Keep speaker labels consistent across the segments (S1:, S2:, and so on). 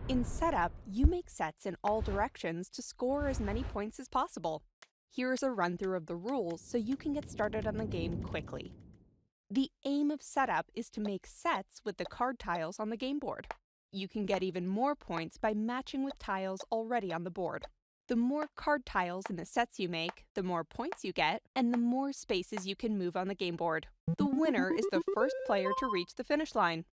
S1: In setup, you make sets in all directions to score as many points as possible. Here's a run-through of the rules so you can get started on the game quickly. The aim of setup is to make sets with the card tiles on the game board. You can get even more points by matching with tiles already on the board. The more card tiles in the sets you make, the more points you get, and the more spaces you can move on the game board. The winner is the first player to reach the finish line.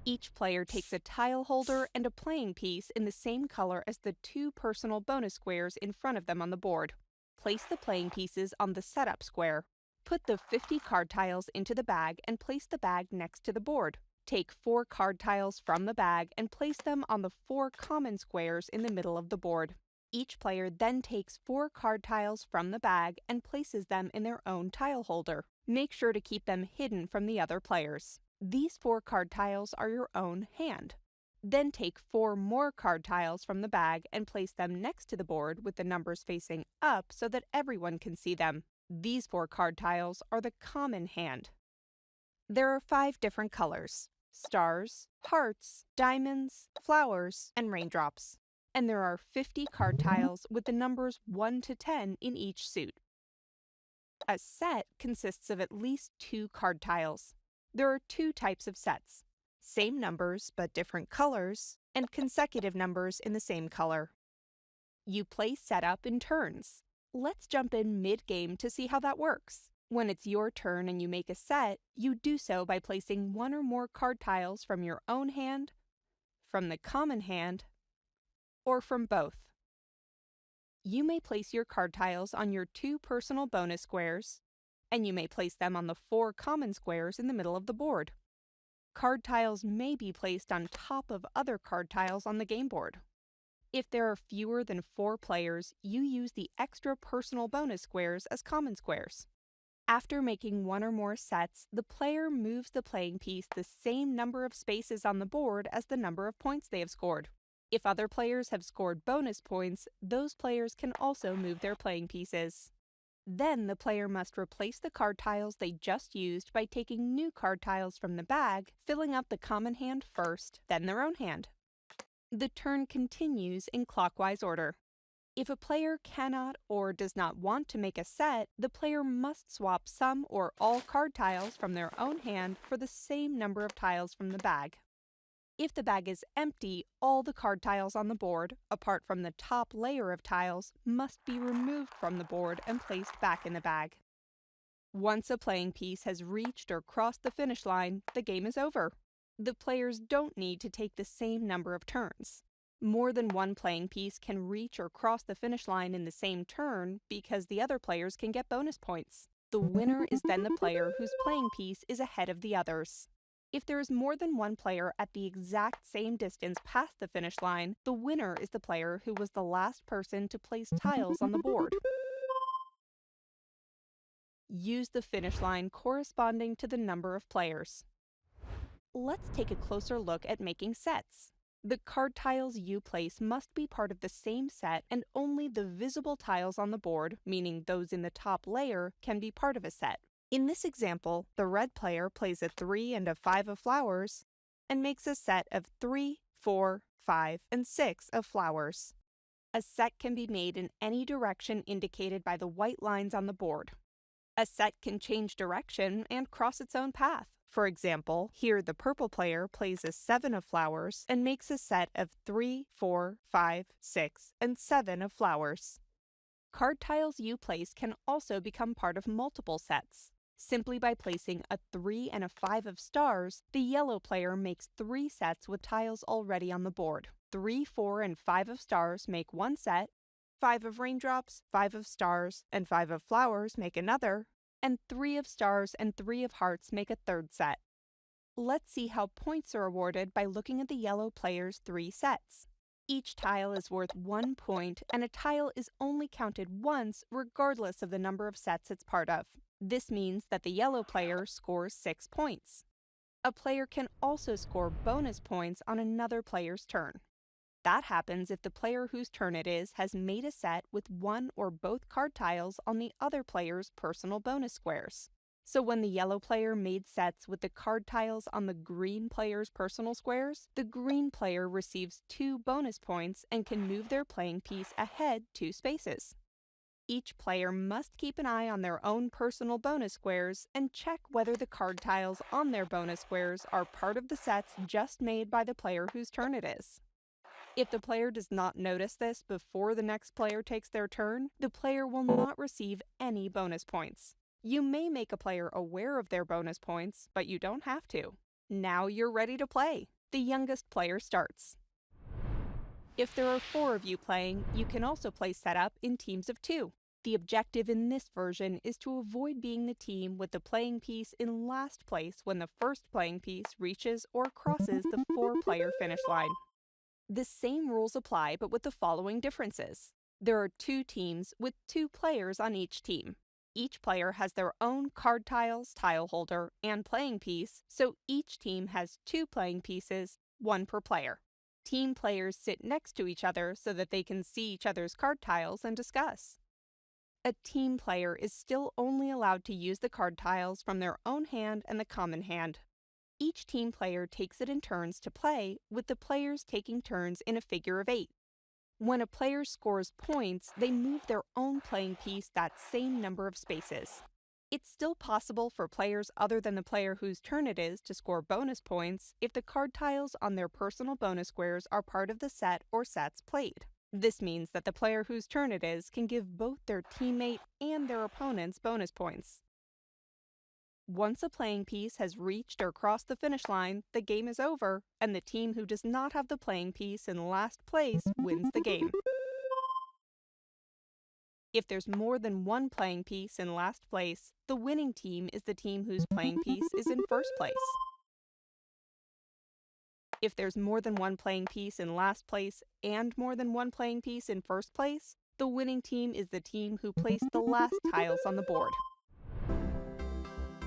S1: Each player takes a tile holder and a playing piece in the same color as the 2 personal bonus squares in front of them on the board. Place the playing pieces on the setup square. Put the 50 card tiles into the bag and place the bag next to the board. Take 4 card tiles from the bag and place them on the 4 common squares in the middle of the board. Each player then takes 4 card tiles from the bag and places them in their own tile holder. Make sure to keep them hidden from the other players. These 4 card tiles are your own hand. Then take 4 more card tiles from the bag and place them next to the board with the numbers facing up so that everyone can see them. These 4 card tiles are the common hand. There are 5 different colors: stars, hearts, diamonds, flowers, and raindrops. And there are 50 card tiles with the numbers 1 to 10 in each suit. A set consists of at least 2 card tiles. There are 2 types of sets: same numbers but different colors, and consecutive numbers in the same color. You play setup in turns. Let's jump in mid-game to see how that works. When it's your turn and you make a set, you do so by placing 1 or more card tiles from your own hand, from the common hand, or from both. You may place your card tiles on your 2 personal bonus squares, and you may place them on the 4 common squares in the middle of the board. Card tiles may be placed on top of other card tiles on the game board. If there are fewer than 4 players, you use the extra personal bonus squares as common squares. After making 1 or more sets, the player moves the playing piece the same number of spaces on the board as the number of points they have scored. If other players have scored bonus points, those players can also move their playing pieces. Then the player must replace the card tiles they just used by taking new card tiles from the bag, filling up the common hand first, then their own hand. The turn continues in clockwise order. If a player cannot or does not want to make a set, the player must swap some or all card tiles from their own hand for the same number of tiles from the bag. If the bag is empty, all the card tiles on the board, apart from the top layer of tiles, must be removed from the board and placed back in the bag. Once a playing piece has reached or crossed the finish line, the game is over. The players don't need to take the same number of turns. More than one playing piece can reach or cross the finish line in the same turn because the other players can get bonus points. The winner is then the player whose playing piece is ahead of the others. If there is more than one player at the exact same distance past the finish line, the winner is the player who was the last person to place tiles on the board. Use the finish line corresponding to the number of players. Let's take a closer look at making sets. The card tiles you place must be part of the same set, and only the visible tiles on the board, meaning those in the top layer, can be part of a set. In this example, the red player plays a 3 and a 5 of flowers, and makes a set of 3, 4, 5, and 6 of flowers. A set can be made in any direction indicated by the white lines on the board. A set can change direction and cross its own path. For example, here the purple player plays a 7 of flowers and makes a set of 3, 4, 5, 6, and 7 of flowers. Card tiles you place can also become part of multiple sets. Simply by placing a 3 and a 5 of stars, the yellow player makes 3 sets with tiles already on the board. 3, 4, and 5 of stars make one set, 5 of raindrops, 5 of stars, and 5 of flowers make another, and 3 of stars and 3 of hearts make a third set. Let's see how points are awarded by looking at the yellow player's 3 sets. Each tile is worth 1 point, and a tile is only counted once regardless of the number of sets it's part of. This means that the yellow player scores 6 points. A player can also score bonus points on another player's turn. That happens if the player whose turn it is has made a set with one or both card tiles on the other player's personal bonus squares. So when the yellow player made sets with the card tiles on the green player's personal squares, the green player receives 2 bonus points and can move their playing piece ahead 2 spaces. Each player must keep an eye on their own personal bonus squares and check whether the card tiles on their bonus squares are part of the sets just made by the player whose turn it is. If the player does not notice this before the next player takes their turn, the player will not receive any bonus points. You may make a player aware of their bonus points, but you don't have to. Now you're ready to play. The youngest player starts. If there are 4 of you playing, you can also play setup in teams of 2. The objective in this version is to avoid being the team with the playing piece in last place when the first playing piece reaches or crosses the 4-player finish line. The same rules apply, but with the following differences. There are 2 teams with 2 players on each team. Each player has their own card tiles, tile holder, and playing piece, so each team has 2 playing pieces, 1 per player. Team players sit next to each other so that they can see each other's card tiles and discuss. A team player is still only allowed to use the card tiles from their own hand and the common hand. Each team player takes it in turns to play, with the players taking turns in a figure of 8. When a player scores points, they move their own playing piece that same number of spaces. It's still possible for players other than the player whose turn it is to score bonus points if the card tiles on their personal bonus squares are part of the set or sets played. This means that the player whose turn it is can give both their teammate and their opponents bonus points. Once a playing piece has reached or crossed the finish line, the game is over, and the team who does not have the playing piece in last place wins the game. If there's more than 1 playing piece in last place, the winning team is the team whose playing piece is in first place. If there's more than 1 playing piece in last place and more than 1 playing piece in first place, the winning team is the team who placed the last tiles on the board.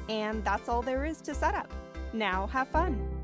S1: And that's all there is to setup. Now have fun!